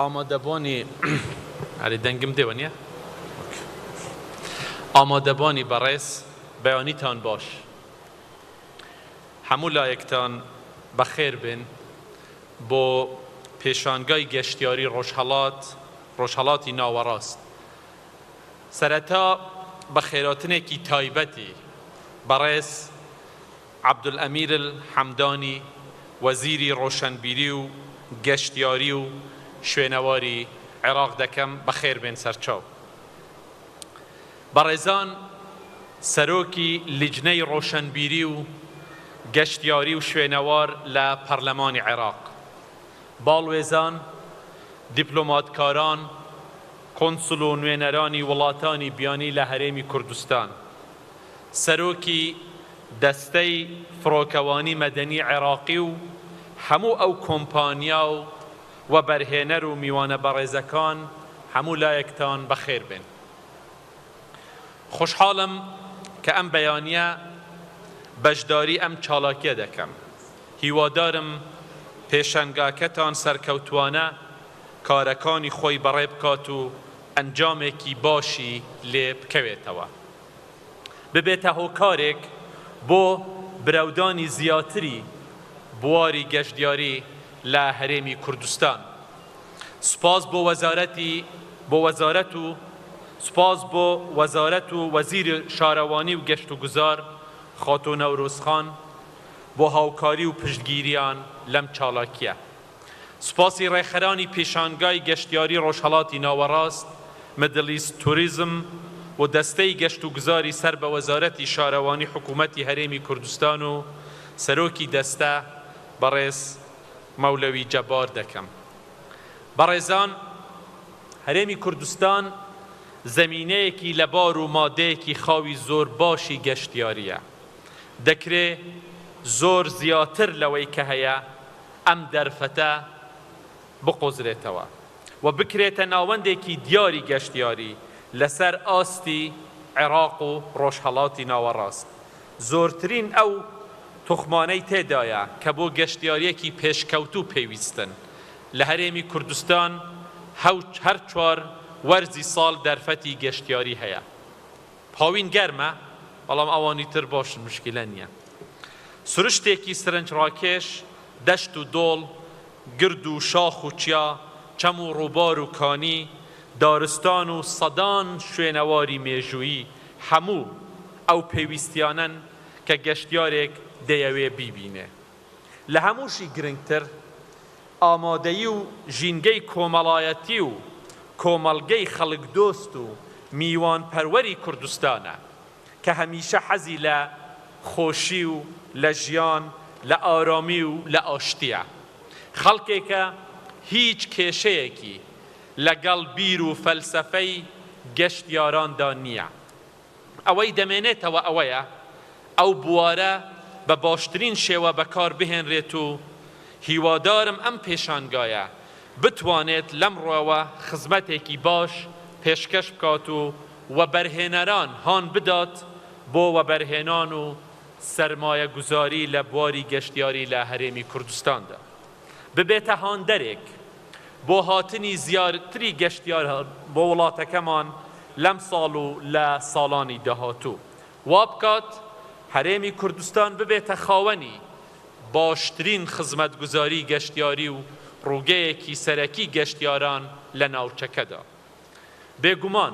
ئامادەبوانی هەری دەنگم دێوە ئامادەبوانی بەڕێز بەیانیتان باش هەموو لایەکتان بەخێر بن بۆ پێشانگای گەشتیاری ڕۆژهەڵاتی ناوەڕاست. سەرەتا بە خێراتنێکی تایبەتی بەڕێز عەبدولئەمیر الحەمدانی وەزیری ڕۆشنبیری و گەشتیاری و شوێنەواری عێراق دەکەم بەخێر بێن سەرچاو. بەڕێزان، سەرۆکی لیجنەی ڕۆشنبیری و گەشتیاری و شوێنەوار لە پەرلەمانی عێراق، باڵوێزان، دیپلۆماتکاران، کۆنسول و نوێنەرانی وڵاتانی بیانی لە هەرێمی کوردستان، سەرۆکی دەستەی فڕۆکەوانی مەدەنی عێراقی و هەموو ئەو کۆمپانیا و بەرهێنەر و میوانە بەڕێزەکان، هەموو لایەکتان بەخێر بن. خۆشحاڵم کە ئەم بەیانیە بەشداری ئەم چالاکیە دەکەم. هیوادارم پێشەنگاکەتان سەرکەوتوانە کارەکانی خۆی بەڕێ بکات و ئەنجامێکی باشی لێ بکەوێتەوە، ببێتە هۆکارێک بۆ برەودانی زیاتری بواری گەشتیاری لە هەرێمی کوردستان. سپاس بۆ وەزارەت و وەزیر شارەوانی و گەشت و گوزار خاتۆ نەورۆزخان بۆ هاوکاری و پشتگیریان لەم چالاکیە. سپاسی ڕێخەرانی پێشانگای گەشتیاری ڕۆژهەڵاتی ناوەڕاست، میدل ئیست توریزم و دەستەی گەشت و گوزاری سەر بە وەزارەتی شارەوانی حکوومەتی هەرێمی کوردستان و سەرۆکی دەستە بەڕێز مەولەوی جەبار دەکەم. بەڕێزان، هەرێمی کوردستان زەمینەیەکی لەبار و مادەیەکی خاوی زۆر باشی گەشتیاریە. دەکرێت زۆر زیاتر لەوەی کە هەیە ئەم دەرفەتە بقۆزرێتەوە و بکرێتە ناوەندێکی دیاری گەشتیاری لەسەر ئاستی عێراق و ڕۆژهەڵاتی ناوەڕاست. زۆرترین ئەو توخمانەی تێدایە کە بۆ گەشتیاریەکی پێشکەوتوو پێویستن. لە هەرێمی کوردستان هەر چوار وەرزی ساڵ دەرفەتی گەشتیاری هەیە. پاوین گەرمە، بەڵام ئەوانی تر باشن، مشکلە نییە. سروشتێکی سرنجڕاکێش، دەشت و دۆڵ، گرد و شاخ و چیا، چەم و ڕووبار و کانی، دارستان و سەدان شوێنەواری مێژوویی، هەموو ئەو پێویستیانن کە گەشتیارێک دەیەوێ بیبینێ. لە هەمووشی گرنگتر ئامادەیی و ژینگەی کۆمەڵایەتی و کۆمەڵگەی خەڵک دۆست و میوان پەروەری کوردستانە کە هەمیشە حەزی لە خۆشی و لە ژیان، لە ئارامی و لە ئاشتیە. خەڵکێکە هیچ کێشەیەکی لەگەڵ بیر و فەلسەفەی گەشتیاراندا نییە. ئەوەی دەمێنێتەوە ئەوەیە ئەو بوارە بە باشترین شێوە بەکار بهێنرێت و هیوادارم ئەم پێشانگایە بتوانێت لەمڕۆوە خزمەتێکی باش پێشکەش بکات و وەبەرهێنەران هان بدات بۆ وەبەرهێنان و سەرمایە گوزاری لە بواری گەشتیاری لە هەرێمی کوردستاندا. ببێتە هاندەرێک بۆ هاتنی زیاتری گەشتیار بۆ وڵاتەکەمان لەم ساڵ و لە ساڵانی داهاتوو. وا بکات هەرێمی کوردستان ببێتە خاوەنی باشترین خزمەتگوزاری گەشتیاری و ڕووگەیەکی سەرەکی گەشتیاران لە ناوچەکەدا. بێگومان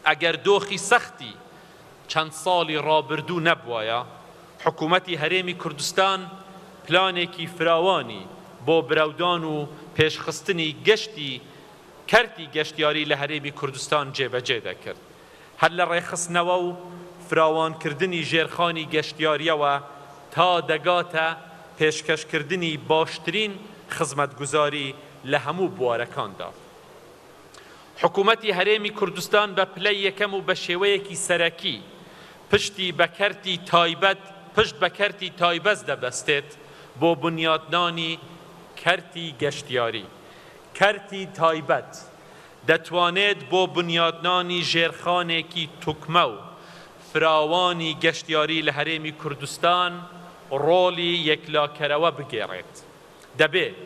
ئەگەر دۆخی سەختی چەند ساڵی ڕابردوو نەبوایە، حکوومەتی هەرێمی کوردستان پلانێکی فراوانی بۆ برەودان و پێشخستنی کەرتی گەشتیاری لە هەرێمی کوردستان جێبەجێ دەکرد. هەر لە ڕێخستنەوە و فراوانکردنی ژێرخانی گەشتیاریەوە تا دەگاتە پێشکەشکردنی باشترین خزمەتگوزاری لە هەموو بوارەکاندا. حکوومەتی هەرێمی کوردستان بە پلەی یەکەم و بە شێوەیەکی سەرەکی پشت بە کەرتی تایبەت دەبەستێت بۆ بنیادنانی کەرتی گەشتیاری. کەرتی تایبەت دەتوانێت بۆ بنیادنانی ژێرخانێکی توکمە و فراوانی گەشتیاری لە هەرێمی کوردستان ڕۆڵی یەکلاکەرەوە بگێڕێت. دەبێت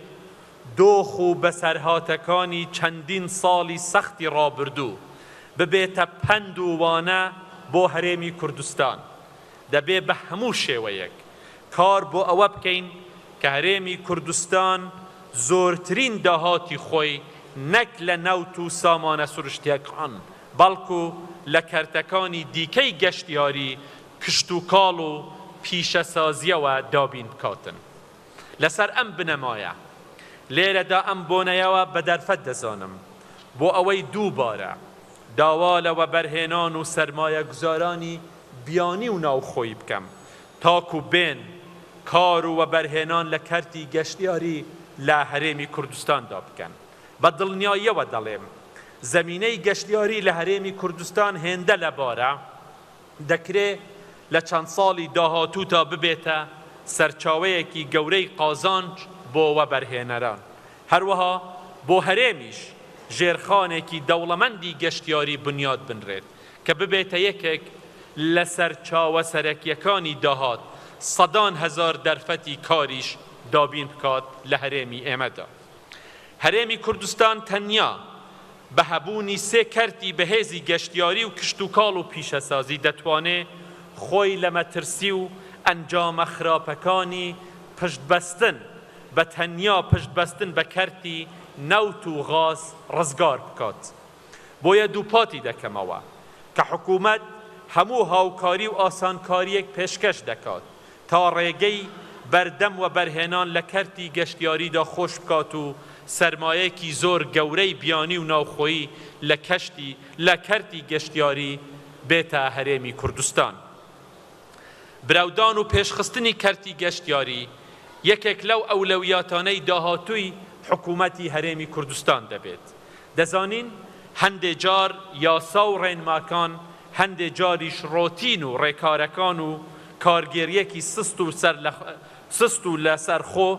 دۆخ و بەسەرهاتەکانی چەندین ساڵی سەختی ڕابردوو ببێتە پەند و وانە بۆ هەرێمی کوردستان. دەبێ بە هەموو شێوەیەک کار بۆ ئەوە بکەین کە هەرێمی کوردستان زۆرترین داهاتی خۆی نەک لە نەوت و سامانە سروشتیەکان بەڵکو لە کەرتەکانی دیکەی گەشتیاری کشت و کاڵ و پیشەسازیەوە دابین بکاتن. لەسەر ئەم بنەمایە لێرەدا ئەم بۆنەیەوە بە دەرفەت دەزانم بۆ ئەوەی دووبارە داوا لەوە بەرهێنان و سەرمایە گوزارانی بیانی و ناوخۆی بکەم تاکو بێن کار و بەرهێنان لە کەرتی گەشتیاری لە هەرێمی کوردستاندا بکەن. بە دڵنیاییەوە دەڵێم زەمینەی گەشتیاری لە هەرێمی کوردستان هێندە لەبارە دەکرێت لە چەند ساڵی داهاتوو تا ببێتە سەرچاوەیەکی گەورەی قازانج بۆ وەبەرهێنەران. هەروەها بۆ هەرێمیش ژێرخانێکی دەوڵەمەندی گەشتیاری بنیاد بنرێت کە ببێتە یەکێک لە سەرچاوە سەرەکیەکانی داهات سەدان هەزار دەرفەتی کاریش دابین بکات لە هەرێمی ئێمەدا. هەرێمی کوردستان تەنیا بە هەبوونی سێ کەرتی بەهێزی گەشتیاری و کشت و کاڵ و پیشەسازی دەتوانێت خۆی لە مەترسی و ئەنجامە خراپەکانی پشتبەستن بە تەنیا پشتبەستن بە کەرتی نەوت و غاز ڕزگار بکات. بۆیە دووپاتی دەکەمەوە کە حکوومەت هەموو هاوکاری و ئاسانکاریەک پێشکەش دەکات تا ڕێگەی بەردەم و بەرهێنان لە کەرتی گەشتیاریدا خۆش بکات و سەرمایەکی زۆر گەورەی بیانی و ناوخۆیی لە کەرتی گەشتیاری بێتە هەرێمی کوردستان. براودان و پێشخستنی کەرتی گەشتیاری یەکێک لەو ئەولەویاتانەی داهاتووی حکوومەتی هەرێمی کوردستان دەبێت. دەزانین هەندێک جار یاسا و ڕێنماکان هەندێک جاریش ڕۆتین و ڕێکارەکان و کارگێریەکی سست و لەسەرخۆ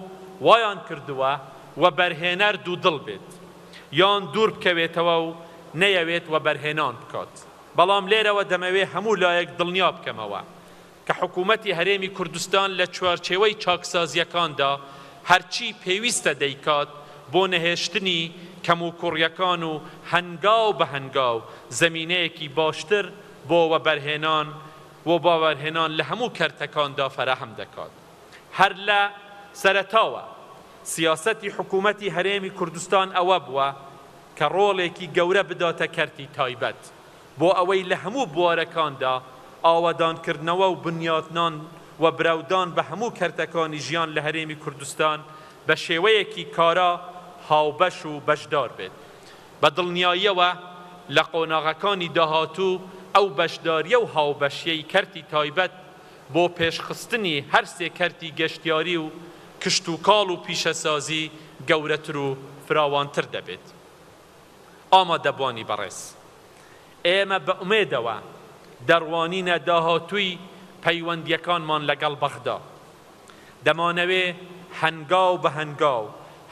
وایان کردووە و بەرهێنەر دوودڵ بێت یان دوور بکەوێتەوە و نەیەوێت و بەرهێنان بکات. بەڵام لێرەوە دەمەوێت هەموو لایەک دڵنیا بکەمەوە کە حکوومەتی هەرێمی کوردستان لە چوارچێوەی چاکسازیەکاندا هەرچی پێویستە دەیکات بۆ نەهێشتنی کەم و کوڕیەکان و هەنگاو بە هەنگاو زەمینەیەکی باشتر بۆ وەبەرهێنان لە هەموو کەرتەکاندا فەراهم دەکات. هەر لە سەرەتاوە سیاسەتی حکوومەتی هەرێمی کوردستان ئەوە بووە کە ڕۆڵێکی گەورە بداتە کەرتی تایبەت بۆ ئەوەی لە هەموو بوارەکاندا ئاوادانکردنەوە و بنیاتنان و براودان بە هەموو کەرتەکانی ژیان لە هەرێمی کوردستان بە شێوەیەکی کارا هاوبەش و بەشدار بێت. بە دڵنیاییەوە لە قۆناغەکانی داهاتوو ئەو بەشداریە و هاوبەشیەی کەرتی تایبەت بۆ پێشخستنی هەر سێ کەرتی گەشتیاری و کشت و کاڵ و پیشەسازی گەورەتر و فراوانتر دەبێت. ئامادەبوانی بەڕێز، ئێمە بە ئومێدەوە دەڕوانینە داهاتووی پەیوەندیەکانمان لەگەڵ بەغدا. دەمانەوێ هەنگاو بە هەنگاو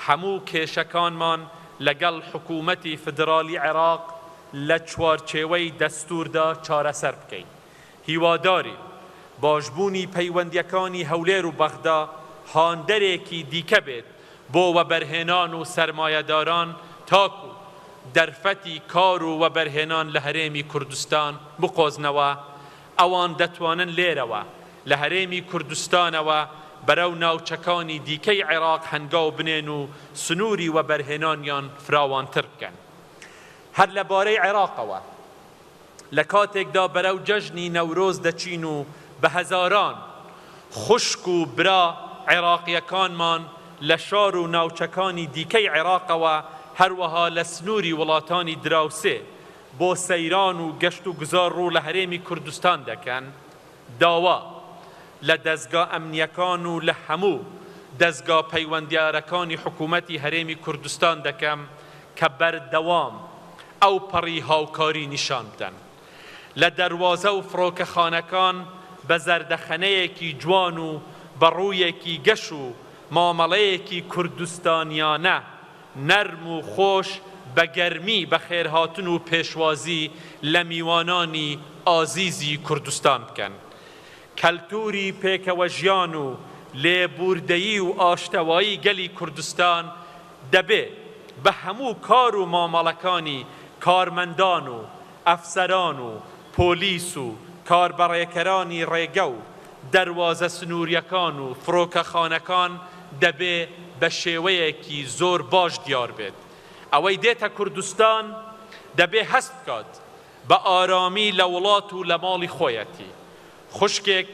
هەموو کێشەکانمان لەگەڵ حکوومەتی فدرالی عێراق لە چوارچێوەی دەستوردا چارەسەر بکەین. هیواداری باشبوونی پەیوەندیەکانی هەولێر و بەغدا هاندەرێکی دیکە بێت بۆ وەبەرهێنان و سەرمایەداران تاکو دەرفەتی کار و وەبەرهێنان لە هەرێمی کوردستان بقۆزنەوە. ئەوان دەتوانن لێرەوە لە هەرێمی کوردستانەوە بەرەو ناوچەکانی دیکەی عێراق هەنگاو بنێن و سنووری وەبەرهێنانیان فراوانتر بکەن. هەر لەبارەی عێراقەوە لە کاتێکدا بەرەو جەژنی نەورۆز دەچین و بە هەزاران خوشک و برا عێراقیەکانمان لە شار و ناوچەکانی دیکەی عێراقەوە هەروەها لە سنووری وڵاتانی دراوسێ بۆ سەیران و گەشت و گوزار ڕوو لە هەرێمی کوردستان دەکەن، داوا لە دەستگا ئەمنیەکان و لە هەموو دەستگا پەیوەندیارەکانی حکوومەتی هەرێمی کوردستان دەکەم کە بەردەوام ئەو پەڕی هاوکاری نیشان بدەن. لە دەروازە و فڕۆکەخانەکان بە زەردەخەنەیەکی جوان و بەڕوویەکی گەش و مامەڵەیەکی کوردستانیانە نەرم و خۆش بە گەرمی بە خێرهاتن و پێشوازی لە میوانانی ئازیزی کوردستان بکەن. کەلتوری پێکەوە ژیان و لێبوردەیی و ئاشتەوایی گەلی کوردستان دەبێ بە هەموو کار و مامەڵەکانی کارمەندان و ئەفسەران و پۆلیس و کاربەڕێکەرانی ڕێگە و دەروازە سنووریەکان و فڕۆکەخانەکان دەبێ بە شێوەیەکی زۆر باش دیار بێت. ئەوەی دێتە کوردستان دەبێ هەست بکات بە ئارامی لە وڵات و لە ماڵی خۆیەتی. خوشکێک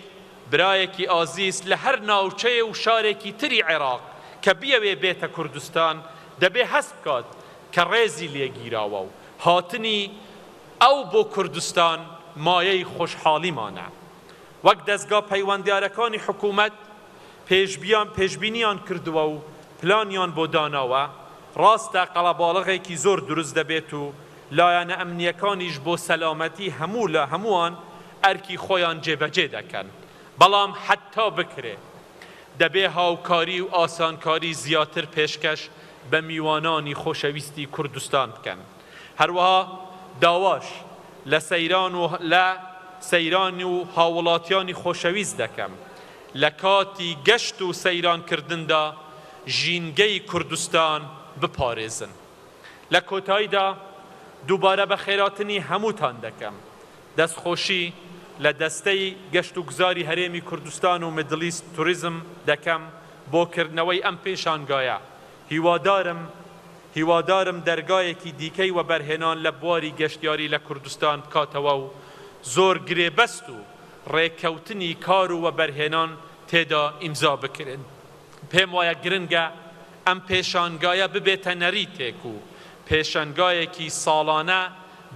برایەکی ئازیز لە هەر ناوچەیە و شارێکی تری عێراق کە بیەوێ بێتە کوردستان دەبێ هەست بکات کە ڕێزی لێگیراوە و هاتنی ئەو بۆ کوردستان مایەی خۆشحاڵیمانە. وەک دەستگا پەیوەندیارەکانی حکوومەت پێشبینیان کردووە و پلانیان بۆ داناوە، ڕاستە قەڵەباڵغێکی زۆر دروست دەبێت و لایەنە ئەمنیەکانیش بۆ سەلامەتی هەمووان ئەرکی خۆیان جێبەجێ دەکەن. بەڵام حتا بکرێ دەبێ هاوکاری و ئاسانکاری زیاتر پێشکەش بە میوانانی خۆشەویستی کوردستان بکەن. هەروەها داواش لە سەیران و هاوڵاتیانی خۆشەویست دەکەم لە کاتی گەشت و سەیرانکردندا ژینگەی کوردستان بپارێزن. لە کۆتاییدا دووبارە بە خێراتنی هەمووتان دەکەم. دەستخۆشی لە دەستەی گەشت و گوزاری هەرێمی کوردستان و میدلیست توریزم دەکەم بۆ کردنەوەی ئەم پێشانگایە. هیوادارم دەرگایەکی دیکەی و بەرهێنان لە بواری گەشتیاری لە کوردستان بکاتەوە و زۆر گرێبەست و ڕێککەوتنی کار و بەرهێنان تێدا ئیمزا بکرێن. پێم وایە گرنگە ئەم پێشانگایە ببێتە نەریتێک و پێشانگایەکی ساڵانە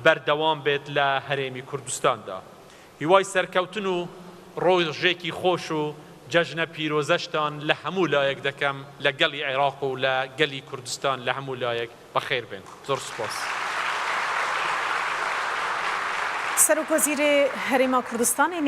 بەردەوام بێت لە هەرێمی کوردستاندا. هیوای سەرکەوتن و ڕۆژێکی خۆش و جەژنە پیرۆزەشتان لە هەموو لایەک دەکەم لە گەڵی عێراق و لە گەلی کوردستان لە هەموو لایەک بەخێر بێن. زۆر سوپاس. سەرۆکوەزیرê Herêma Kurdistanê